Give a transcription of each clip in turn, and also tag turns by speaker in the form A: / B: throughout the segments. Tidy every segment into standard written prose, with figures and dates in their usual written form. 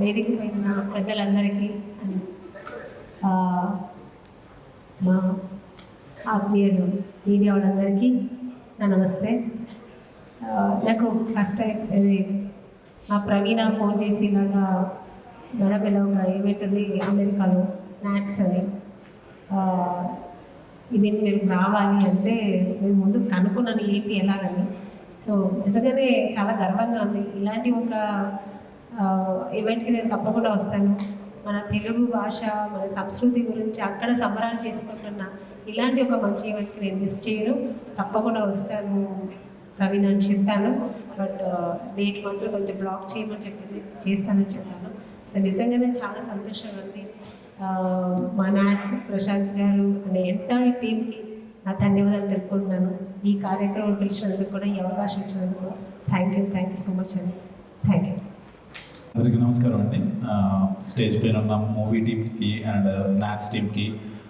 A: వేదిక పైన పెద్దలందరికీ మా ఆత్మీయులు మీడియా వాళ్ళందరికీ నా నమస్తే. నాకు ఫస్ట్ టైం ఇది మా ప్రవీణ ఫోన్ చేసి ఇలాగా మెడబెల్ల ఒక ఈవెంట్ ఉంది అమెరికాలో నాట్స్ అని, ఇది మీరు రావాలి అంటే నేను ముందు కనుక్కున్నాను ఏంటి ఎలాగని. సో నిజంగానే చాలా గర్వంగా ఉంది. ఇలాంటి ఒక ఈవెంట్కి నేను తప్పకుండా వస్తాను. మన తెలుగు భాష మన సంస్కృతి గురించి అక్కడ సంబరాలు చేసుకుంటున్నా ఇలాంటి ఒక మంచి ఈవెంట్కి నేను మిస్ చేయను, తప్పకుండా వస్తాను ప్రవీణ్ అని చెప్పాను. బట్ డేట్ మాత్రం కొంచెం బ్లాక్ చేయమని చెప్పింది, చేస్తానని చెప్పాను. సో నిజంగానే చాలా సంతోషంగా ఉంది. మా నాట్స్ ప్రశాంత్ గారు అనే ఎంటైర్ టీమ్కి నా ధన్యవాదాలు తెలుపుకుంటున్నాను. ఈ కార్యక్రమం పిలిచినందుకు కూడా ఈ అవకాశం ఇచ్చినందుకు థ్యాంక్ యూ సో మచ్ అండి. Thank you.
B: అందరికీ నమస్కారం అండి. స్టేజ్ పైన ఉన్న మూవీ టీమ్కి అండ్ నాట్స్ టీమ్కి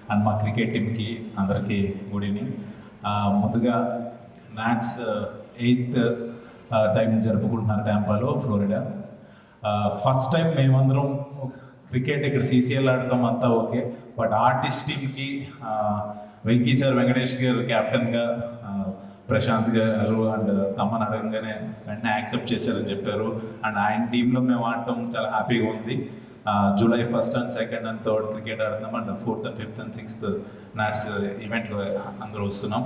B: అండ్ మా క్రికెట్ టీమ్కి అందరికీ గుడ్ ఈవినింగ్. ముందుగా నాట్స్ 8th టైం జరుపుకుంటున్నారు టాంపాలో, ఫ్లోరిడా. ఫస్ట్ టైం మేమందరం క్రికెట్ ఇక్కడ CCL ఆడతాం అంతా ఓకే, బట్ ఆర్టిస్ట్ టీమ్కి వెంకీ సార్, వెంకటేష్ గారు కెప్టెన్గా, ప్రశాంత్ గారు అండ్ తమ్మని అడగంగానే వెంటనే యాక్సెప్ట్ చేశారని చెప్పారు. అండ్ ఆయన టీంలో మేము ఆడటం చాలా హ్యాపీగా ఉంది. July 1st and 2nd and 3rd cricket ఆడుతున్నాం and 4th and 5th and 6th NATS ఈవెంట్లో అందరూ వస్తున్నాం.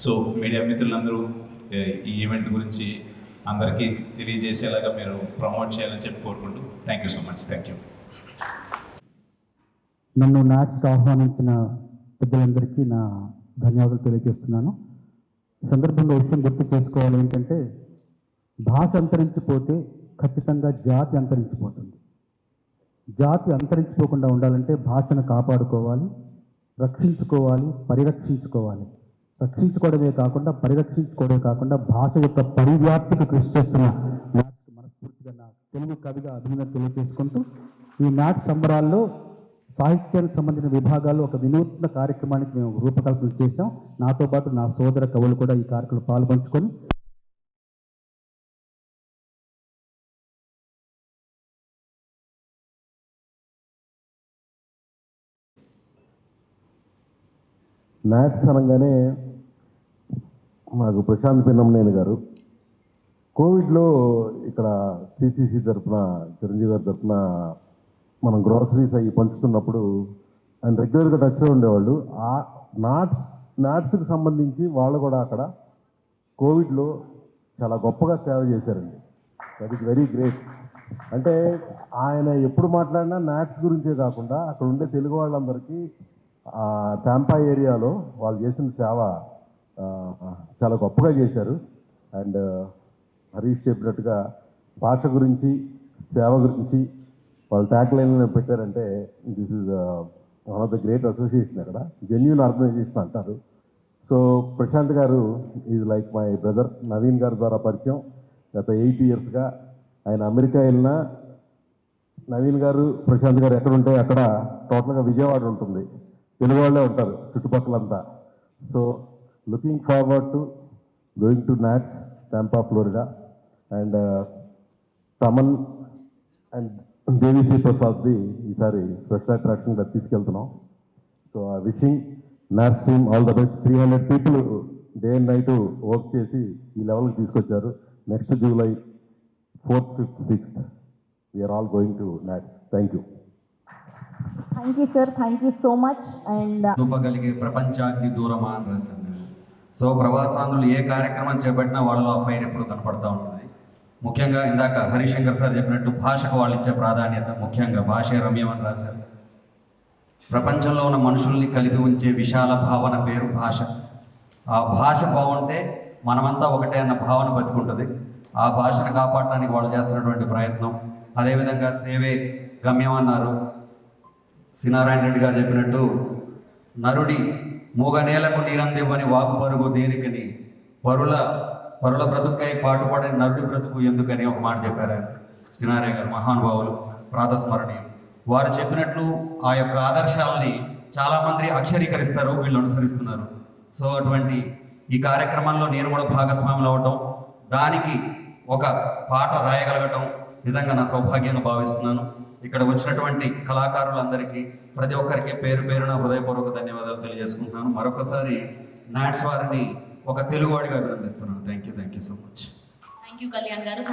B: సో మీడియా మిత్రులందరూ ఈ ఈవెంట్ గురించి అందరికీ తెలియజేసేలాగా మీరు ప్రమోట్ చేయాలని చెప్పి కోరుకుంటూ thank you so much. Thank you.
C: నన్ను నాట్స్కి ఆహ్వానించిన పెద్దలందరికీ నా ధన్యవాదాలు తెలియజేస్తున్నాను. ఈ సందర్భంలో విషయం గుర్తు చేసుకోవాలి ఏంటంటే, భాష అంతరించిపోతే ఖచ్చితంగా జాతి అంతరించిపోతుంది. జాతి అంతరించిపోకుండా ఉండాలంటే భాషను కాపాడుకోవాలి, రక్షించుకోవాలి, పరిరక్షించుకోవాలి. రక్షించుకోవడమే కాకుండా పరిరక్షించుకోవడమే కాకుండా భాష యొక్క పరివ్యాప్తికి కృషి చేస్తున్న నాట్స్కి మనస్ఫూర్తిగా నా తెలుగు కవిగా అభినందన తెలియజేసుకుంటూ, ఈ నాట్స్ సంబరాల్లో సాహిత్యానికి సంబంధించిన విభాగాల్లో ఒక వినూత్న కార్యక్రమానికి మేము రూపకల్పన చేశాం. నాతో పాటు నా సోదర కవులు కూడా ఈ కార్యక్రమంలో పాల్పంచుకొని
D: నాట్స్ అనగానే మాకు ప్రశాంత్ పిన్నమనేని గారు కోవిడ్లో ఇక్కడ CCC తరఫున, చిరంజీవి గారి తరఫున మనం గ్రోసరీస్ అవి పంచుతున్నప్పుడు ఆయన రెగ్యులర్గా టచ్లో ఉండేవాళ్ళు. ఆ నాట్స్కి సంబంధించి వాళ్ళు కూడా అక్కడ కోవిడ్లో చాలా గొప్పగా సేవ చేశారండి. That is very great. అంటే ఆయన ఎప్పుడు మాట్లాడినా నాట్స్ గురించే కాకుండా అక్కడ ఉండే తెలుగు వాళ్ళందరికీ టాంపా ఏరియాలో వాళ్ళు చేసిన సేవ చాలా గొప్పగా చేశారు. అండ్ హరీష్ చెప్పినట్టుగా భాష గురించి, సేవ గురించి వాళ్ళు ట్యాగ్ లైన్ పెట్టారంటే this is one of the great association. అక్కడ జెన్యూన్ ఆర్గనైజేషన్ అంటారు. సో ప్రశాంత్ గారు is like my brother. Naveen గారి ద్వారా పరిచయం. గత 8 yearsగా ఆయన అమెరికా వెళ్ళినా నవీన్ గారు, ప్రశాంత్ గారు ఎక్కడ ఉంటే అక్కడ టోటల్గా విజయవాడ ఉంటుంది, తెలుగు వాళ్ళే ఉంటారు చుట్టుపక్కలంతా. So looking forward to going to NATS Tampa, Florida. And Thaman and Devi Sri ప్రసాద్ది ఈసారి స్పెషల్ అట్రాక్షన్గా తీసుకెళ్తున్నాం. సో ఆ wishing NATS team all the best. 300 people day and night work చేసి ఈ లెవెల్కి తీసుకొచ్చారు. Next July 4th, 5th, 6th we're all going to NATS. Thank you.
E: Thank you sir, thank you so much. And
F: చూపగలిగే ప్రపంచానికి దూరమా అని రాశాను. So ప్రవాసాంధ్రులు ఏ కార్యక్రమం చేపట్టినా వాళ్ళలో ఆ పైన ఎప్పుడు కనపడుతూ ఉంటుంది. ముఖ్యంగా ఇందాక హరిశంకర్ సార్ చెప్పినట్టు భాషకు వాళ్ళు ఇచ్చే ప్రాధాన్యత, ముఖ్యంగా భాషే రమ్యం అని రాశారు. ప్రపంచంలో ఉన్న మనుషుల్ని కలిపి ఉంచే విశాల భావన పేరు భాష. ఆ భాష బాగుంటే మనమంతా ఒకటే అన్న భావన బతికుంటుంది. ఆ భాషను కాపాడటానికి వాళ్ళు చేస్తున్నటువంటి ప్రయత్నం, అదేవిధంగా సేవే గమ్యం అన్నారు. శ్రీనారాయణ రెడ్డి గారు చెప్పినట్టు నరుడి మూగ నేలకు నీరందివ్వని వాకు పరుగు దేనికని, పరుల బ్రతుకై పాటుపడని నరుడి బ్రతుకు ఎందుకని ఒక మాట చెప్పారు ఆయన. శ్రీనారాయణ గారు మహానుభావులు, ప్రాతస్మరణీయం. వారు చెప్పినట్లు ఆ యొక్క ఆదర్శాలని చాలామంది అక్షరీకరిస్తారు, వీళ్ళు అనుసరిస్తున్నారు. సో అటువంటి ఈ కార్యక్రమంలో నేను కూడా భాగస్వాములు అవ్వటం, దానికి ఒక పాట రాయగలగటం, నిజంగా నా సౌభాగ్యంగా భావిస్తున్నాను. ఇక్కడ వచ్చినటువంటి కళాకారులందరికీ ప్రతి ఒక్కరికి పేరు పేరున హృదయపూర్వక ధన్యవాదాలు తెలియజేసుకుంటున్నాను. మరొకసారి నాట్స్ వారిని ఒక తెలుగువాడిగా అభినందిస్తున్నాను. Thank you so much.
G: Thank you Kalyan గారు.